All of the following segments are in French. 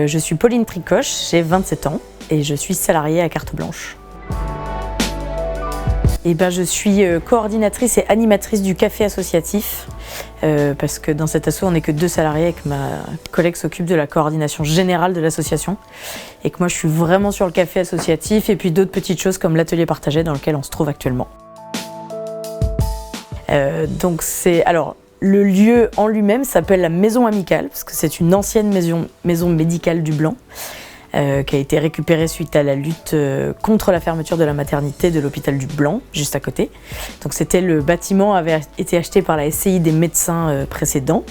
Je suis Pauline Tricoche, j'ai 27 ans et je suis salariée à Carte Blanche. Je suis coordinatrice et animatrice du café associatif parce que dans cet asso on n'est que 2 salariés et que ma collègue s'occupe de la coordination générale de l'association et que moi je suis vraiment sur le café associatif et puis d'autres petites choses comme l'atelier partagé dans lequel on se trouve actuellement. Le lieu en lui-même s'appelle la Maison Amicale parce que c'est une ancienne maison médicale du Blanc qui a été récupérée suite à la lutte contre la fermeture de la maternité de l'hôpital du Blanc, juste à côté. Donc le bâtiment avait été acheté par la SCI des médecins précédents.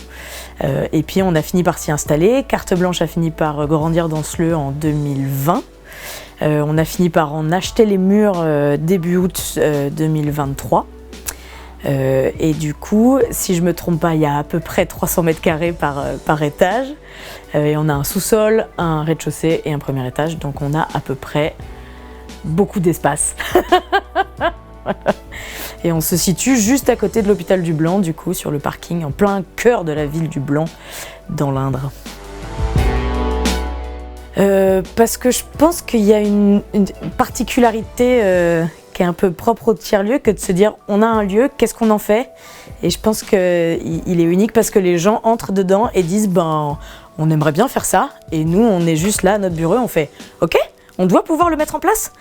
Et puis on a fini par s'y installer. Carte Blanche a fini par grandir dans ce lieu en 2020. On a fini par en acheter les murs début août 2023. Et du coup, si je me trompe pas, il y a à peu près 300 mètres carrés par étage. Et on a un sous-sol, un rez-de-chaussée et un premier étage. Donc on a à peu près beaucoup d'espace. Et on se situe juste à côté de l'hôpital du Blanc, du coup, sur le parking, en plein cœur de la ville du Blanc, dans l'Indre. Parce que je pense qu'il y a une particularité qui est un peu propre au tiers-lieu que de se dire on a un lieu, qu'est-ce qu'on en fait? Et je pense qu'il est unique parce que les gens entrent dedans et disent on aimerait bien faire ça et nous on est juste là à notre bureau, on fait ok, on doit pouvoir le mettre en place.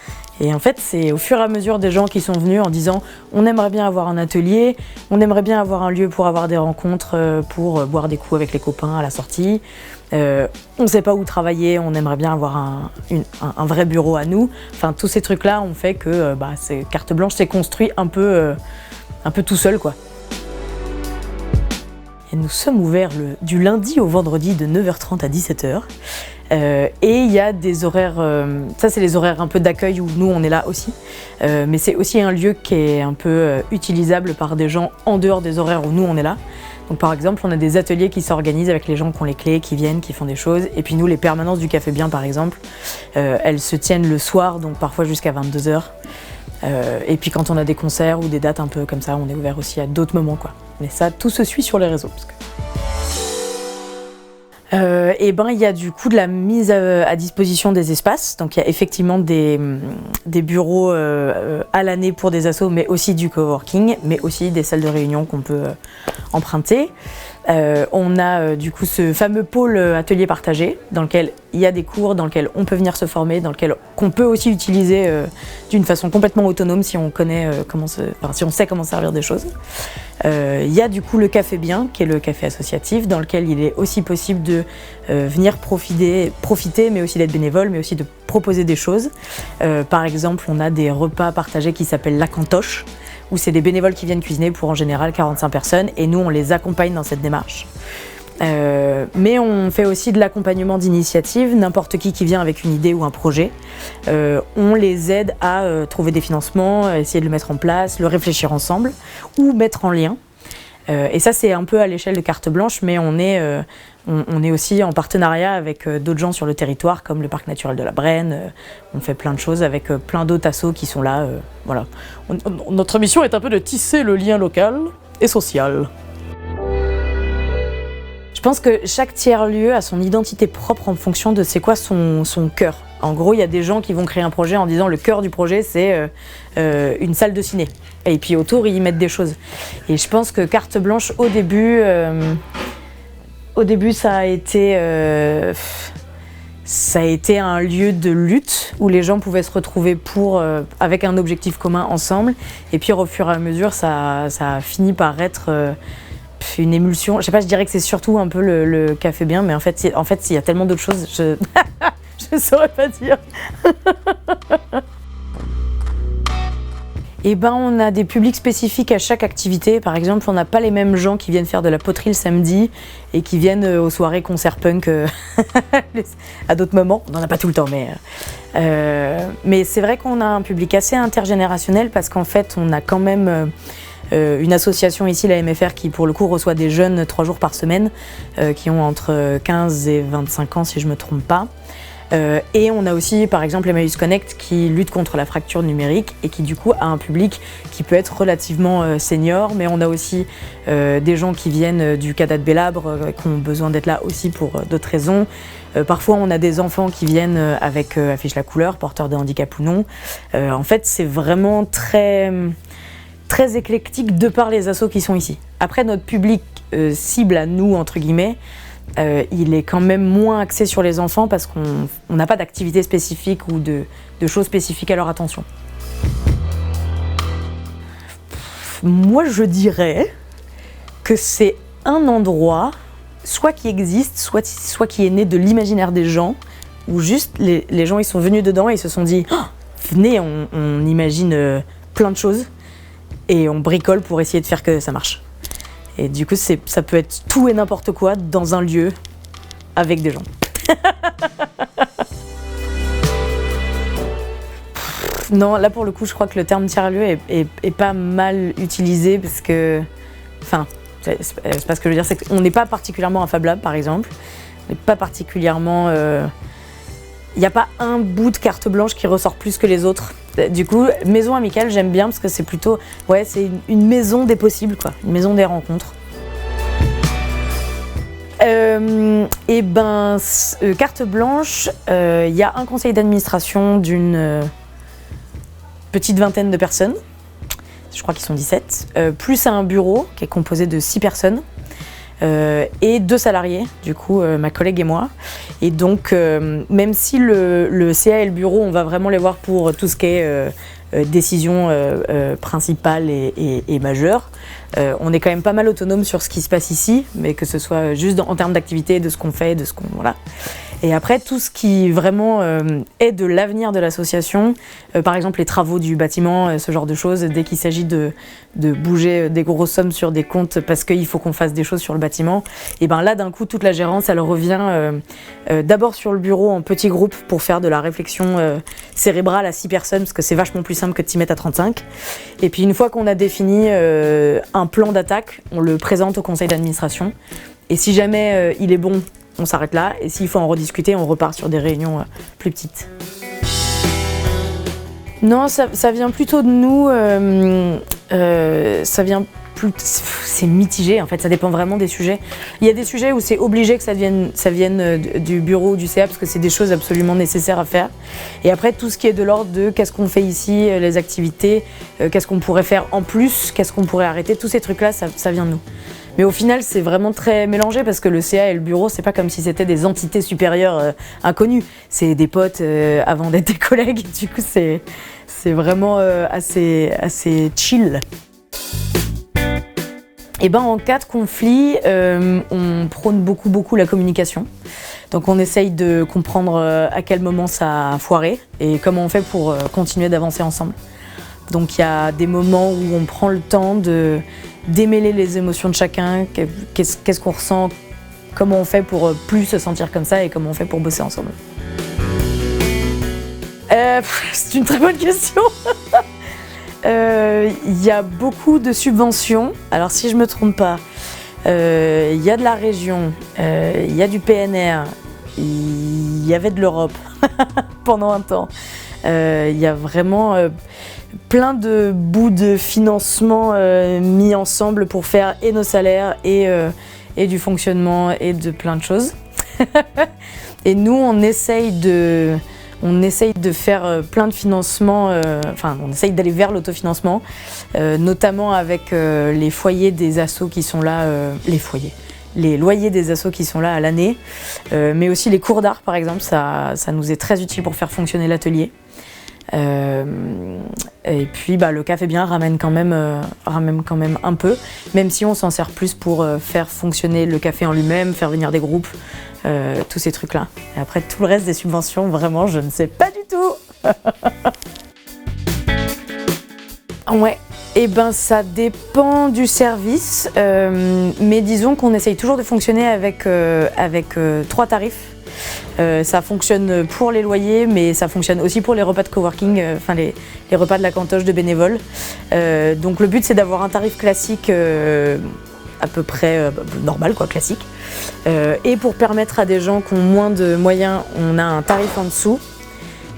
Et en fait c'est au fur et à mesure des gens qui sont venus en disant on aimerait bien avoir un atelier, on aimerait bien avoir un lieu pour avoir des rencontres, pour boire des coups avec les copains à la sortie. On ne sait pas où travailler, on aimerait bien avoir un vrai bureau à nous. Enfin, tous ces trucs-là ont fait que Carte Blanche s'est construit un peu tout seul, quoi. Et nous sommes ouverts du lundi au vendredi de 9h30 à 17h. Et il y a des horaires, ça c'est les horaires un peu d'accueil où nous on est là aussi. Mais c'est aussi un lieu qui est un peu utilisable par des gens en dehors des horaires où nous on est là. Donc par exemple, on a des ateliers qui s'organisent avec les gens qui ont les clés, qui viennent, qui font des choses. Et puis nous, les permanences du Café Bien, par exemple, elles se tiennent le soir, donc parfois jusqu'à 22h. Et puis quand on a des concerts ou des dates un peu comme ça, on est ouvert aussi à d'autres moments, quoi. Mais ça, tout se suit sur les réseaux. Il y a du coup de la mise à disposition des espaces. Donc il y a effectivement des bureaux à l'année pour des assos, mais aussi du coworking, mais aussi des salles de réunion qu'on peut emprunter. On a du coup ce fameux pôle atelier partagé dans lequel il y a des cours, dans lequel on peut venir se former, dans lequel qu'on peut aussi utiliser d'une façon complètement autonome si on connaît si on sait comment servir des choses. Il y a du coup le Café Bien, qui est le café associatif, dans lequel il est aussi possible de venir profiter, mais aussi d'être bénévole, mais aussi de proposer des choses. Par exemple, on a des repas partagés qui s'appellent la cantoche, où c'est des bénévoles qui viennent cuisiner pour en général 45 personnes, et nous on les accompagne dans cette démarche. Mais on fait aussi de l'accompagnement d'initiative, n'importe qui vient avec une idée ou un projet. On les aide à trouver des financements, essayer de le mettre en place, le réfléchir ensemble ou mettre en lien. Et ça c'est un peu à l'échelle de Carte Blanche, mais on est aussi en partenariat avec d'autres gens sur le territoire, comme le Parc naturel de la Brenne. On fait plein de choses avec plein d'autres assos qui sont là. Voilà. Notre mission est un peu de tisser le lien local et social. Je pense que chaque tiers-lieu a son identité propre en fonction de c'est quoi son cœur. En gros, il y a des gens qui vont créer un projet en disant le cœur du projet c'est une salle de ciné. Et puis autour, ils y mettent des choses. Et je pense que Carte Blanche, au début ça a été un lieu de lutte où les gens pouvaient se retrouver avec un objectif commun ensemble. Et puis au fur et à mesure, ça a fini par être une émulsion. Je sais pas, je dirais que c'est surtout un peu le Café Bien, mais en fait, il y a tellement d'autres choses, je saurais pas dire. On a des publics spécifiques à chaque activité. Par exemple, on n'a pas les mêmes gens qui viennent faire de la poterie le samedi et qui viennent aux soirées concert punk à d'autres moments. On n'en a pas tout le temps, mais c'est vrai qu'on a un public assez intergénérationnel parce qu'en fait, on a quand même une association ici, la MFR, qui pour le coup reçoit des jeunes 3 jours par semaine, qui ont entre 15 et 25 ans si je me trompe pas. Et on a aussi par exemple Emmaüs Connect qui lutte contre la fracture numérique et qui du coup a un public qui peut être relativement senior, mais on a aussi des gens qui viennent du Cadat Bélabre qui ont besoin d'être là aussi pour d'autres raisons. Parfois on a des enfants qui viennent avec Affiche la couleur, porteurs de handicap ou non. En fait c'est vraiment très éclectique de par les assos qui sont ici. Après notre public cible à nous entre guillemets, il est quand même moins axé sur les enfants parce qu'on n'a pas d'activité spécifique ou de choses spécifiques à leur attention. Moi, je dirais que c'est un endroit, soit qui existe, soit qui est né de l'imaginaire des gens, où juste les gens ils sont venus dedans et ils se sont dit oh, « Venez, on imagine plein de choses et on bricole pour essayer de faire que ça marche ». Et du coup, ça peut être tout et n'importe quoi dans un lieu avec des gens. Non, là pour le coup, je crois que le terme tiers-lieu est pas mal utilisé parce que... Enfin, c'est pas ce que je veux dire, c'est qu'on n'est pas particuliirement un Fab Lab, par exemple. On n'est pas particulièrement... Il n'y a pas un bout de carte blanche qui ressort plus que les autres. Du coup, maison amicale, j'aime bien parce que c'est plutôt... Ouais, c'est une maison des possibles, quoi. Une maison des rencontres. Et ben, carte blanche, il y a un conseil d'administration d'une petite vingtaine de personnes. Je crois qu'ils sont 17. Plus un bureau qui est composé de 6 personnes. Et 2 salariés, du coup ma collègue et moi. Et donc même si le CA et le bureau, on va vraiment les voir pour tout ce qui est décision principale et majeure, on est quand même pas mal autonome sur ce qui se passe ici, mais que ce soit juste en termes d'activité, de ce qu'on fait, de ce qu'on... Voilà. Et après, tout ce qui vraiment est de l'avenir de l'association, par exemple les travaux du bâtiment, ce genre de choses, dès qu'il s'agit de bouger des grosses sommes sur des comptes parce qu'il faut qu'on fasse des choses sur le bâtiment, et ben là, d'un coup, toute la gérance, elle revient d'abord sur le bureau en petits groupes pour faire de la réflexion cérébrale à 6 personnes, parce que c'est vachement plus simple que de s'y mettre à 35. Et puis une fois qu'on a défini un plan d'attaque, on le présente au conseil d'administration. Et si jamais il est bon, on s'arrête là, et s'il faut en rediscuter, on repart sur des réunions plus petites. Non, ça vient plutôt de nous, ça vient plus... C'est mitigé en fait, ça dépend vraiment des sujets. Il y a des sujets où c'est obligé que ça vienne du bureau ou du CA, parce que c'est des choses absolument nécessaires à faire. Et après, tout ce qui est de l'ordre de qu'est-ce qu'on fait ici, les activités, qu'est-ce qu'on pourrait faire en plus, qu'est-ce qu'on pourrait arrêter, tous ces trucs-là, ça vient de nous. Mais au final, c'est vraiment très mélangé parce que le CA et le bureau, c'est pas comme si c'était des entités supérieures inconnues. C'est des potes avant d'être des collègues. Du coup, c'est vraiment assez chill. Et ben, en cas de conflit, on prône beaucoup la communication. Donc on essaye de comprendre à quel moment ça a foiré et comment on fait pour continuer d'avancer ensemble. Donc il y a des moments où on prend le temps de démêler les émotions de chacun, qu'est-ce qu'on ressent, comment on fait pour plus se sentir comme ça et comment on fait pour bosser ensemble. C'est une très bonne question. Il y a beaucoup de subventions. Alors si je me trompe pas, il y a de la région, il y a du PNR, il y avait de l'Europe pendant un temps. Il y a vraiment plein de bouts de financement mis ensemble pour faire et nos salaires et du fonctionnement et de plein de choses. Et nous, on essaye de faire plein de financements, on essaye d'aller vers l'autofinancement, notamment avec les foyers des assos qui sont là, les loyers des assos qui sont là à l'année, mais aussi les cours d'art par exemple, ça nous est très utile pour faire fonctionner l'atelier. Et puis le café bien ramène quand même un peu, même si on s'en sert plus pour faire fonctionner le café en lui-même, faire venir des groupes, tous ces trucs-là. Et après tout le reste des subventions, vraiment je ne sais pas du tout. Ouais, et ben ça dépend du service, mais disons qu'on essaye toujours de fonctionner avec 3 tarifs. Ça fonctionne pour les loyers, mais ça fonctionne aussi pour les repas de coworking, les repas de la cantoche de bénévoles. Donc le but c'est d'avoir un tarif classique à peu près normal, quoi, classique. Et pour permettre à des gens qui ont moins de moyens, on a un tarif en dessous.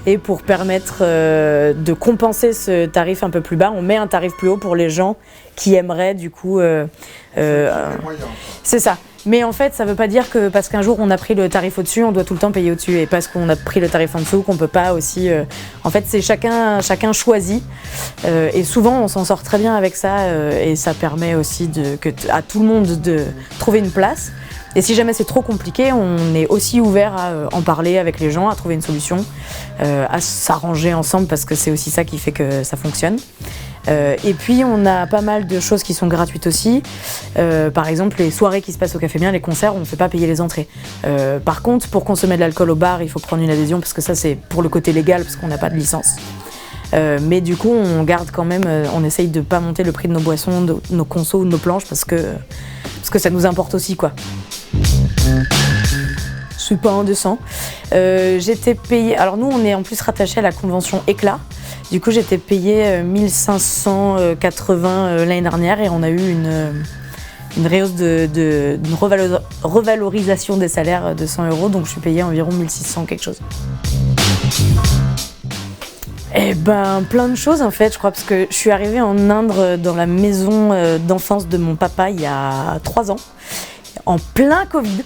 Et pour permettre de compenser ce tarif un peu plus bas, on met un tarif plus haut pour les gens qui aimeraient du coup... c'est ça. Mais en fait, ça ne veut pas dire que parce qu'un jour on a pris le tarif au-dessus, on doit tout le temps payer au-dessus. Et parce qu'on a pris le tarif en dessous, qu'on ne peut pas aussi... En fait, c'est chacun choisit. Et souvent, on s'en sort très bien avec ça. Et ça permet aussi à tout le monde de trouver une place. Et si jamais c'est trop compliqué, on est aussi ouvert à en parler avec les gens, à trouver une solution, à s'arranger ensemble parce que c'est aussi ça qui fait que ça fonctionne. Et puis on a pas mal de choses qui sont gratuites aussi. Par exemple, les soirées qui se passent au Café Bien, les concerts, on ne fait pas payer les entrées. Par contre, pour consommer de l'alcool au bar, il faut prendre une adhésion parce que ça c'est pour le côté légal parce qu'on n'a pas de licence. Mais du coup, on garde quand même, on essaye de pas monter le prix de nos boissons, de nos consos ou de nos planches parce que ça nous importe aussi, quoi. C'est pas indécent. J'étais payée. Alors nous, on est en plus rattaché à la convention Éclat. Du coup, j'étais payée 1580 l'année dernière et on a eu une rehausse une revalorisation des salaires de 100 €. Donc je suis payée environ 1600 quelque chose. Eh ben, plein de choses en fait, je crois, parce que je suis arrivée en Indre dans la maison d'enfance de mon papa il y a 3 ans, en plein Covid.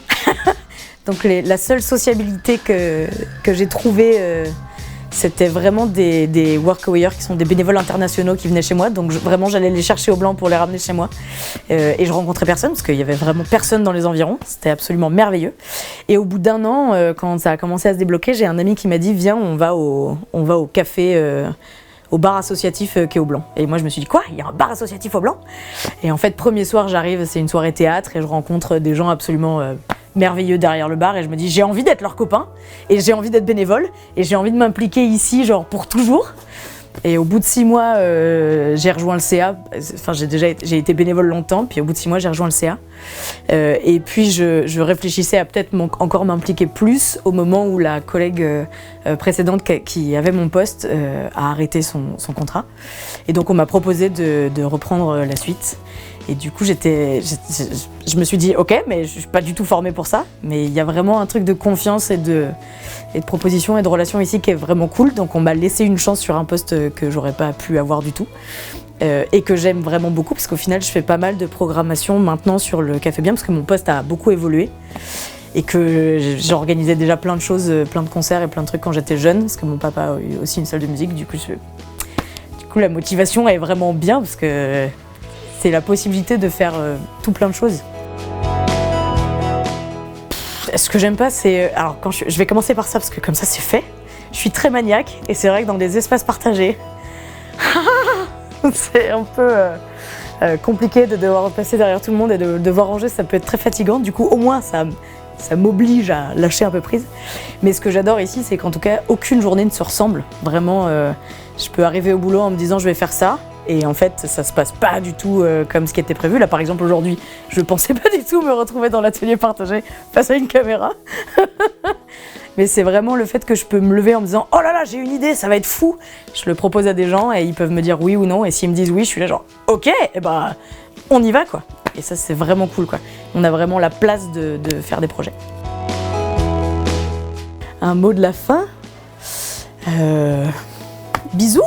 Donc la seule sociabilité que j'ai trouvée, c'était vraiment des workawayers qui sont des bénévoles internationaux qui venaient chez moi. Donc vraiment, j'allais les chercher au blanc pour les ramener chez moi. Et je rencontrais personne parce qu'il y avait vraiment personne dans les environs. C'était absolument merveilleux. Et au bout d'1 an, quand ça a commencé à se débloquer, j'ai un ami qui m'a dit « Viens, on va au café, au bar associatif qui est au Blanc ». Et moi, je me suis dit « Quoi ? Il y a un bar associatif au Blanc ?» Et en fait, premier soir, j'arrive, c'est une soirée théâtre et je rencontre des gens absolument... merveilleux derrière le bar et je me dis j'ai envie d'être leur copain et j'ai envie d'être bénévole et j'ai envie de m'impliquer ici genre pour toujours. Et au bout de 6 mois j'ai rejoint le CA, enfin j'ai été bénévole longtemps puis au bout de 6 mois j'ai rejoint le CA et puis je réfléchissais à peut-être encore m'impliquer plus au moment où la collègue précédente qui avait mon poste a arrêté son contrat et donc on m'a proposé de reprendre la suite. Et du coup, je me suis dit, ok, mais je suis pas du tout formée pour ça. Mais il y a vraiment un truc de confiance et de proposition et de relation ici qui est vraiment cool. Donc on m'a laissé une chance sur un poste que j'aurais pas pu avoir du tout. Et que j'aime vraiment beaucoup parce qu'au final, je fais pas mal de programmation maintenant sur le Café Bien parce que mon poste a beaucoup évolué. Et que j'organisais déjà plein de choses, plein de concerts et plein de trucs quand j'étais jeune. Parce que mon papa a eu aussi une salle de musique. Du coup, la motivation est vraiment bien parce que... c'est la possibilité de faire tout plein de choses. Ce que j'aime pas, c'est... Alors, je vais commencer par ça, parce que comme ça, c'est fait. Je suis très maniaque, et c'est vrai que dans des espaces partagés, c'est un peu compliqué de devoir passer derrière tout le monde et de devoir ranger, ça peut être très fatigant. Du coup, au moins, ça m'oblige à lâcher un peu prise. Mais ce que j'adore ici, c'est qu'en tout cas, aucune journée ne se ressemble. Vraiment, je peux arriver au boulot en me disant « je vais faire ça ». Et en fait, ça se passe pas du tout comme ce qui était prévu. Là, par exemple, aujourd'hui, je pensais pas du tout me retrouver dans l'atelier partagé face à une caméra. Mais c'est vraiment le fait que je peux me lever en me disant « oh là là, j'ai une idée, ça va être fou !» Je le propose à des gens et ils peuvent me dire oui ou non. Et s'ils me disent oui, je suis là genre « ok, et ben, on y va quoi !» Et ça, c'est vraiment cool quoi. On a vraiment la place de faire des projets. Un mot de la fin. Bisous.